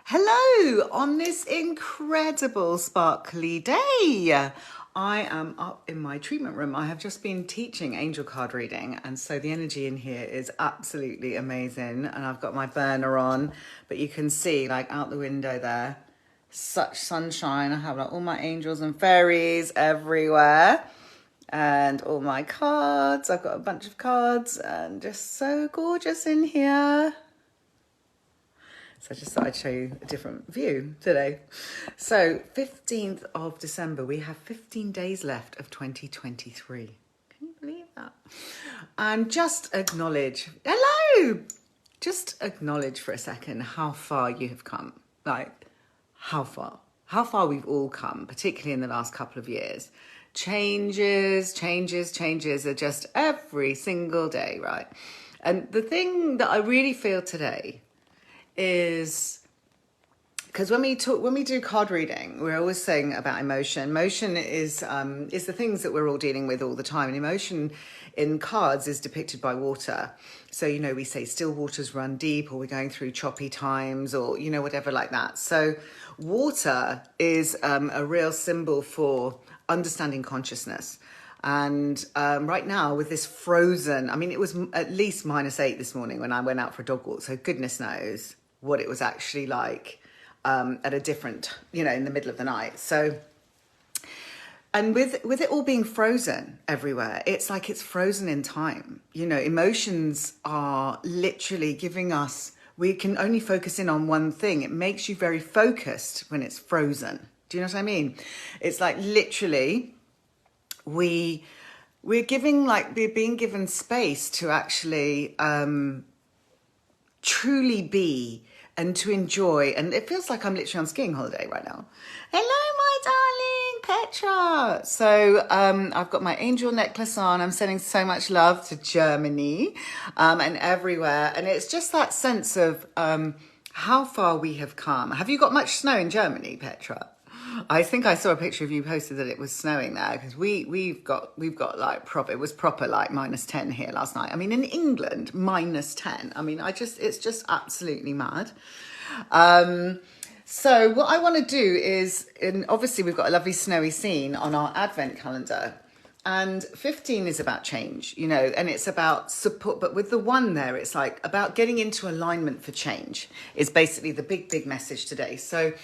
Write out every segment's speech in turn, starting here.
Hello, on this incredible sparkly day. I am up in my treatment room. I have just been teaching angel card reading, and so the energy in here is absolutely amazing. And I've got my burner on, but you can see like out the window there, such sunshine. I have like all my angels and fairies everywhere, and all my cards. I've got a bunch of cards, and just so gorgeous in here. So I just thought I'd show you a different view today. So 15th of December, we have 15 days left of 2023. Can you believe that? And just acknowledge, hello! Just acknowledge for a second how far you have come. Like, how far? How far we've all come, particularly in the last couple of years. Changes are just every single day, right? And the thing that I really feel today is because when we do card reading, we're always saying about emotion. Emotion is the things that we're all dealing with all the time, and emotion in cards is depicted by water. So we say still waters run deep, or we're going through choppy times, or whatever like that. So water is a real symbol for understanding consciousness. And right now with this frozen, I mean, it was at least -8 this morning when I went out for a dog walk. So goodness knows what it was actually like at a different, in the middle of the night. So, and with it all being frozen everywhere, it's like it's frozen in time. Emotions are literally giving us, we can only focus in on one thing. It makes you very focused when it's frozen. Do you know what I mean? It's like literally we're being given space to actually truly be and to enjoy. And it feels like I'm literally on skiing holiday right now. Hello, my darling Petra. So I've got my angel necklace on. I'm sending so much love to Germany and everywhere. And it's just that sense of how far we have come. Have you got much snow in Germany, Petra? I think I saw a picture of you posted that it was snowing there, because we've got like it was proper like -10 here last night. I mean, in England, -10. I mean, it's just absolutely mad. So what I want to do is, and obviously we've got a lovely snowy scene on our advent calendar, and 15 is about change, and it's about support. But with the 1 there, it's like about getting into alignment for change is basically the big message today. So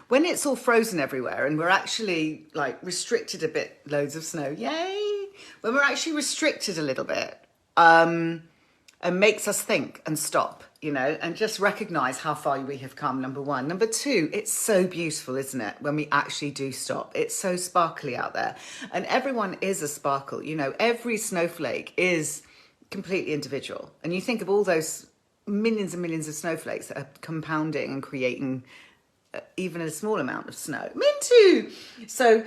when it's all frozen everywhere and we're actually like restricted a bit, loads of snow, yay! When we're actually restricted a little bit, it makes us think and stop, and just recognize how far we have come, number 1. Number 2, it's so beautiful, isn't it? When we actually do stop, it's so sparkly out there, and everyone is a sparkle, every snowflake is completely individual. And you think of all those millions and millions of snowflakes that are compounding and creating even a small amount of snow. Mintu! So,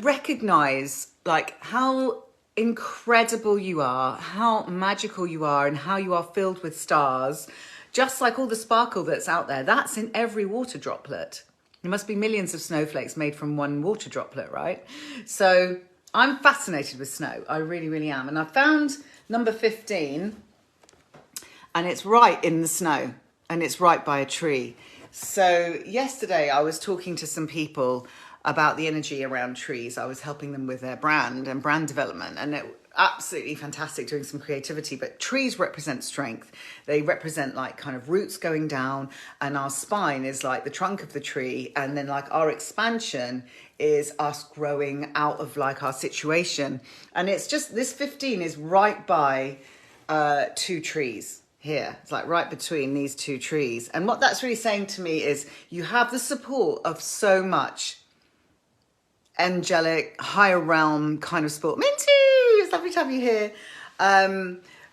recognize like how incredible you are, how magical you are, and how you are filled with stars. Just like all the sparkle that's out there, that's in every water droplet. There must be millions of snowflakes made from one water droplet, right? So I'm fascinated with snow. I really, really am. And I found number 15, and it's right in the snow, and it's right by a tree. So yesterday I was talking to some people about the energy around trees. I was helping them with their brand and brand development, and it absolutely fantastic, doing some creativity. But trees represent strength. They represent like kind of roots going down, and our spine is like the trunk of the tree, and then like our expansion is us growing out of like our situation. And it's just, this 15 is right by 2 trees here. It's like right between these 2 trees. And what that's really saying to me is you have the support of so much angelic, higher realm kind of support. Minty, it's lovely to have you here.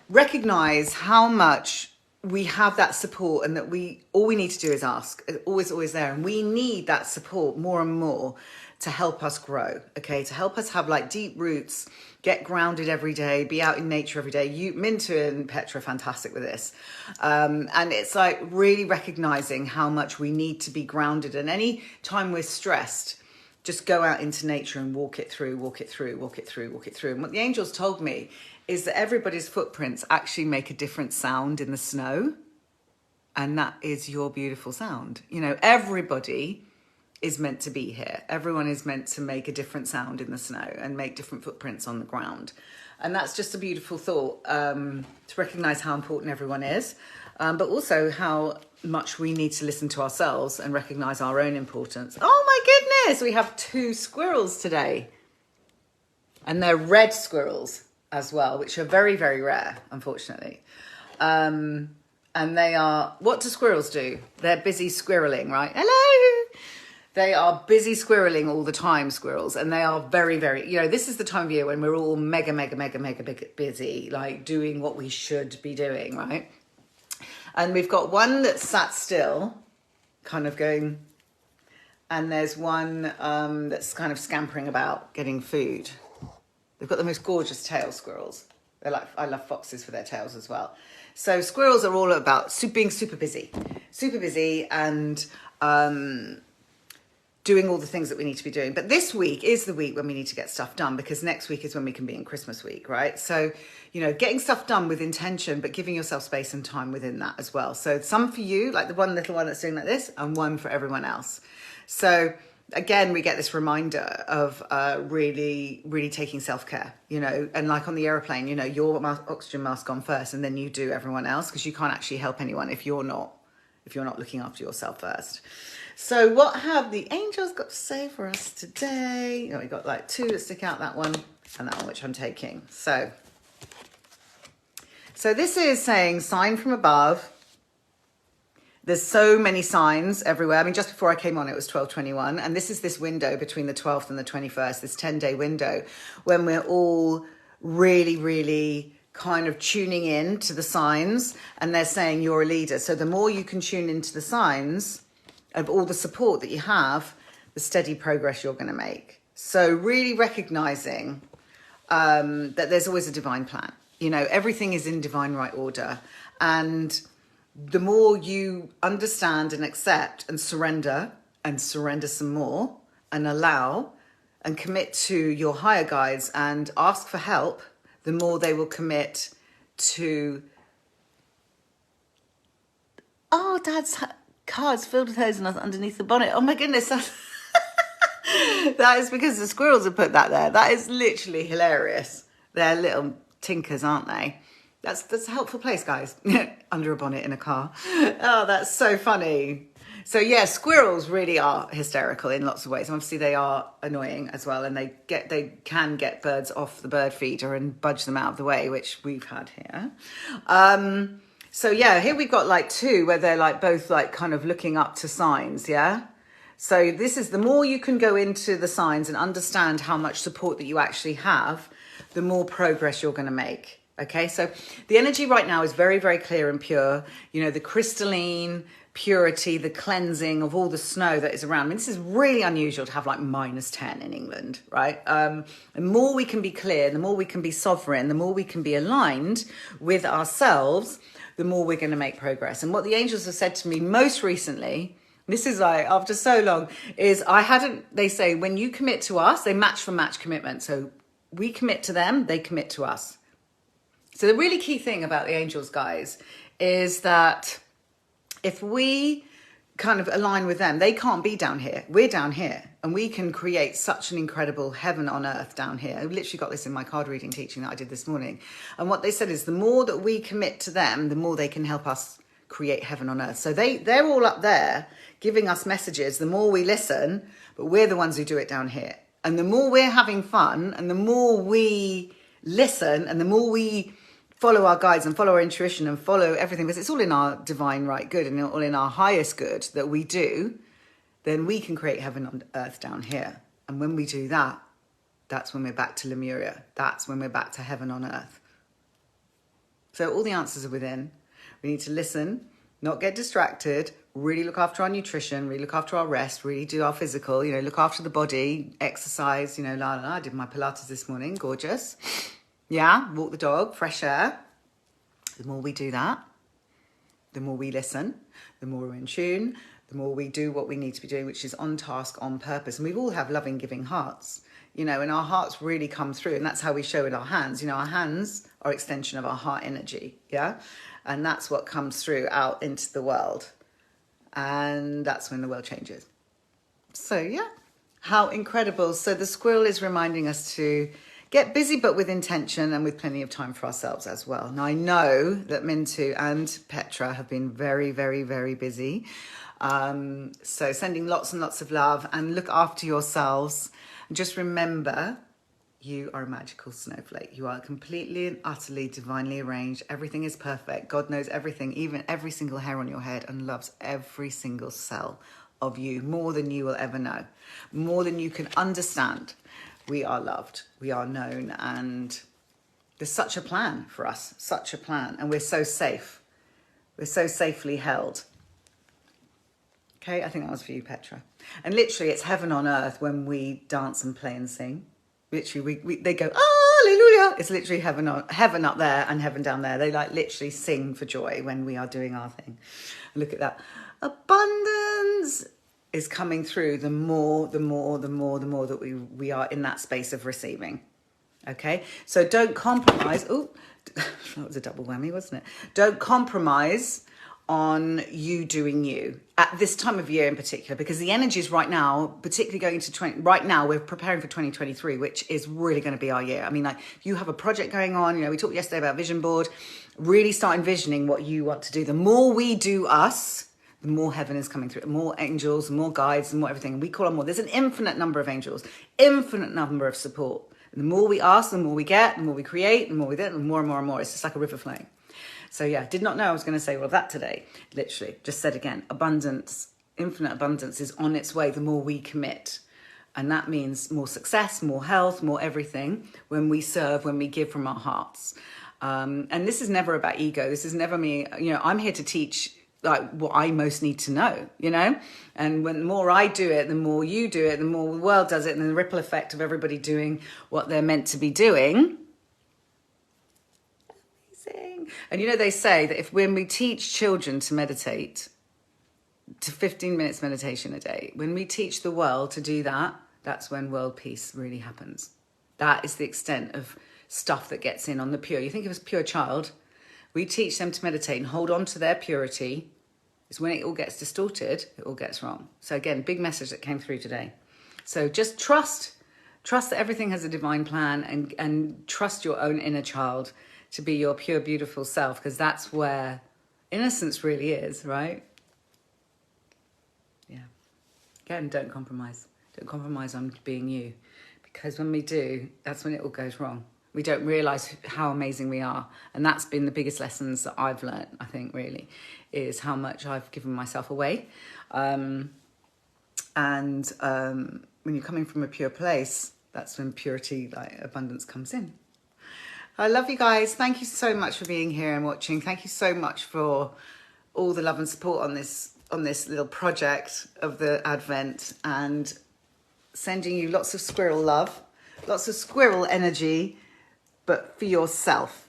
Recognize how much we have that support, and that all we need to do is ask. It's always there. And we need that support more and more to help us grow, okay? To help us have like deep roots, get grounded every day, be out in nature every day. Mintu and Petra are fantastic with this. And it's like really recognizing how much we need to be grounded. And any time we're stressed, just go out into nature and walk it through. And what the angels told me is that everybody's footprints actually make a different sound in the snow. And that is your beautiful sound. You know, everybody is meant to be here. Everyone is meant to make a different sound in the snow and make different footprints on the ground. And that's just a beautiful thought, to recognize how important everyone is, but also how much we need to listen to ourselves and recognize our own importance. Oh my goodness, we have 2 squirrels today. And they're red squirrels as well, which are very, very rare, unfortunately. And they are, what do squirrels do? They're busy squirreling, right? Hello! They are busy squirreling all the time, squirrels. And they are very, very, you know, this is the time of year when we're all mega busy, like doing what we should be doing, right? And we've got one that's sat still, kind of going, and there's one that's kind of scampering about, getting food. They've got the most gorgeous tail, squirrels. They're like, I love foxes for their tails as well. So squirrels are all about being super busy and doing all the things that we need to be doing. But this week is the week when we need to get stuff done, because next week is when we can be in Christmas week, right? So, you know, getting stuff done with intention, but giving yourself space and time within that as well. So some for you, like the one little one that's doing like this, and one for everyone else. So again, we get this reminder of really, really taking self-care, you know, and like on the airplane, you know, your oxygen mask on first, and then you do everyone else, because you can't actually help anyone if you're not looking after yourself first. So what have the angels got to say for us today? You know, we've got like 2 that stick out, that one and that one, which I'm taking. So this is saying sign from above. There's so many signs everywhere. I mean, just before I came on, it was 12:21. And this is this window between the 12th and the 21st, this 10-day window when we're all really, really kind of tuning in to the signs. And they're saying you're a leader. So the more you can tune into the signs of all the support that you have, the steady progress you're going to make. So really recognizing that there's always a divine plan. You know, everything is in divine right order. And the more you understand and accept and surrender some more and allow and commit to your higher guides and ask for help, the more they will commit to, oh, Dad's car's filled with hazelnuts underneath the bonnet. Oh my goodness. That is because the squirrels have put that there. That is literally hilarious. They're little tinkers, aren't they? That's a helpful place, guys. Under a bonnet in a car. Oh, that's so funny. So yeah, squirrels really are hysterical in lots of ways. Obviously they are annoying as well, and they can get birds off the bird feeder and budge them out of the way, which we've had here. So yeah, here we've got like 2 where they're like both like kind of looking up to signs, yeah? So this is, the more you can go into the signs and understand how much support that you actually have, the more progress you're going to make. Okay, so the energy right now is very, very clear and pure. You know, the crystalline purity, the cleansing of all the snow that is around. I mean, this is really unusual to have like -10 in England, right? The more we can be clear, the more we can be sovereign, the more we can be aligned with ourselves, the more we're going to make progress. And what the angels have said to me most recently, this is like after so long, is they say when you commit to us, they match for match commitment. So we commit to them, they commit to us. So the really key thing about the angels, guys, is that if we kind of align with them, they can't be down here. We're down here, and we can create such an incredible heaven on earth down here. I literally got this in my card reading teaching that I did this morning. And what they said is the more that we commit to them, the more they can help us create heaven on earth. So they're all up there giving us messages. The more we listen, but we're the ones who do it down here. And the more we're having fun, and the more we listen, and the more we follow our guides and follow our intuition and follow everything, because it's all in our divine right good and all in our highest good that we do, then we can create heaven on earth down here. And when we do that, that's when we're back to Lemuria. That's when we're back to heaven on earth. So all the answers are within. We need to listen, not get distracted, really look after our nutrition, really look after our rest, really do our physical, you know, look after the body, exercise, you know, I did my Pilates this morning, gorgeous. Yeah, walk the dog, fresh air. The more we do that, the more we listen, the more we're in tune, the more we do what we need to be doing, which is on task, on purpose. And we all have loving, giving hearts, you know, and our hearts really come through. And that's how we show in our hands. You know, our hands are extension of our heart energy, yeah? And that's what comes through out into the world. And that's when the world changes. So yeah, how incredible. So the squirrel is reminding us to get busy, but with intention and with plenty of time for ourselves as well. Now I know that Mintu and Petra have been very, very, very busy. So sending lots and lots of love, and look after yourselves. And just remember, you are a magical snowflake. You are completely and utterly divinely arranged. Everything is perfect. God knows everything, even every single hair on your head, and loves every single cell of you more than you will ever know, more than you can understand. We are loved, we are known, and there's such a plan for us, such a plan. And we're so safe. We're so safely held. Okay, I think that was for you, Petra. And literally, it's heaven on earth when we dance and play and sing. Literally, they go, hallelujah. It's literally heaven up there and heaven down there. They like literally sing for joy when we are doing our thing. Look at that. Abundance is coming through the more that we are in that space of receiving. Okay, so don't compromise. Oh, that was a double whammy, wasn't it? Don't compromise on you doing you at this time of year in particular, because the energies right now, particularly going into right now, we're preparing for 2023, which is really going to be our year. I mean, like, if you have a project going on, you know, we talked yesterday about vision board, really start envisioning what you want to do. The more we do us, the more heaven is coming through, more angels, more guides, and more everything. And we call on more. There's an infinite number of angels, infinite number of support. And the more we ask, the more we get, the more we create, the more we get, the more and more and more. It's just like a river flowing. So yeah, did not know I was going to say all of that today. Literally, just said again, abundance, infinite abundance is on its way the more we commit. And that means more success, more health, more everything when we serve, when we give from our hearts. And this is never about ego. This is never me. You know, I'm here to teach like what I most need to know, you know? And when the more I do it, the more you do it, the more the world does it, and the ripple effect of everybody doing what they're meant to be doing. Amazing. And you know, they say that when we teach children to meditate, to 15 minutes meditation a day, when we teach the world to do that, that's when world peace really happens. That is the extent of stuff that gets in on the pure. You think of a pure child, we teach them to meditate and hold on to their purity. It's when it all gets distorted, it all gets wrong. So again, big message that came through today. So just trust that everything has a divine plan, and trust your own inner child to be your pure, beautiful self, because that's where innocence really is, right? Yeah. Again, don't compromise. Don't compromise on being you, because when we do, that's when it all goes wrong. We don't realise how amazing we are. And that's been the biggest lessons that I've learned, I think, really, is how much I've given myself away. When you're coming from a pure place, that's when purity, like abundance, comes in. I love you guys. Thank you so much for being here and watching. Thank you so much for all the love and support on this little project of the Advent, and sending you lots of squirrel love, lots of squirrel energy, but for yourself.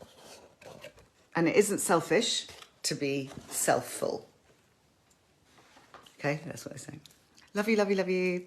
And it isn't selfish to be selfful. Okay, that's what I say. Love you, love you, love you. Bye.